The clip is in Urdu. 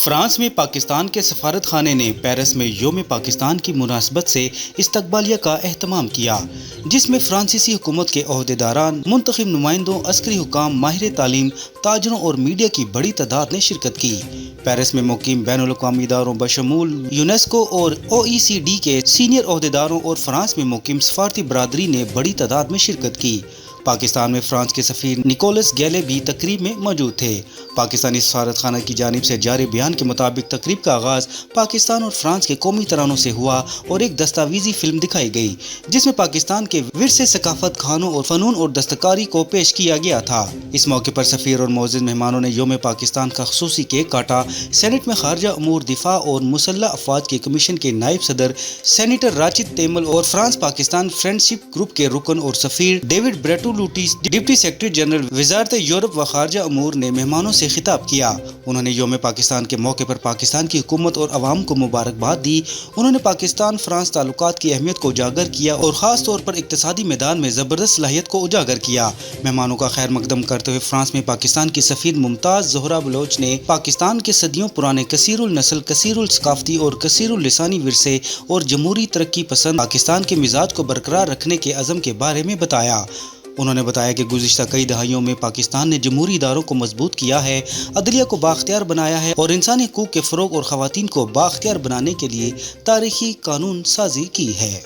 فرانس میں پاکستان کے سفارت خانے نے پیرس میں یوم پاکستان کی مناسبت سے استقبالیہ کا اہتمام کیا، جس میں فرانسیسی حکومت کے عہدیداران، منتخب نمائندوں، عسکری حکام، ماہر تعلیم، تاجروں اور میڈیا کی بڑی تعداد نے شرکت کی۔ پیرس میں مقیم بین الاقوامی اداروں بشمول یونیسکو اور OECD کے سینئر عہدیداروں اور فرانس میں مقیم سفارتی برادری نے بڑی تعداد میں شرکت کی۔ پاکستان میں فرانس کے سفیر نکولس گیلے بھی تقریب میں موجود تھے۔ پاکستانی سفارت خانہ کی جانب سے جاری بیان کے مطابق تقریب کا آغاز پاکستان اور فرانس کے قومی ترانوں سے ہوا اور ایک دستاویزی فلم دکھائی گئی، جس میں پاکستان کے ورثے، ثقافت، کھانوں اور فنون اور دستکاری کو پیش کیا گیا تھا۔ اس موقع پر سفیر اور معزز مہمانوں نے یوم پاکستان کا خصوصی کیک کاٹا۔ سینٹ میں خارجہ امور، دفاع اور مسلح افواج کے کمیشن کے نائب صدر سینیٹر راشد تیمل اور فرانس پاکستان فرینڈشپ گروپ کے رکن اور سفیر ڈیوڈ بریٹولوٹیس، ڈپٹی سیکرٹری جنرل وزارت یورپ و خارجہ امور نے مہمانوں سے خطاب کیا۔ انہوں نے یوم پاکستان کے موقع پر پاکستان کی حکومت اور عوام کو مبارکباد دی۔ انہوں نے پاکستان فرانس تعلقات کی اہمیت کو اجاگر کیا اور خاص طور پر اقتصادی میدان میں زبردست صلاحیت کو اجاگر کیا۔ مہمانوں کا خیر مقدم کرتے ہوئے فرانس میں پاکستان کی سفیر ممتاز زہرا بلوچ نے پاکستان کے صدیوں پرانے کثیر النسل، کثیر الثقافتی اور کثیر اللسانی ورثے اور جمہوری ترقی پسند پاکستان کے مزاج کو برقرار رکھنے کے عزم کے بارے میں بتایا۔ انہوں نے بتایا کہ گزشتہ کئی دہائیوں میں پاکستان نے جمہوری اداروں کو مضبوط کیا ہے، عدلیہ کو بااختیار بنایا ہے اور انسانی حقوق کے فروغ اور خواتین کو بااختیار بنانے کے لیے تاریخی قانون سازی کی ہے۔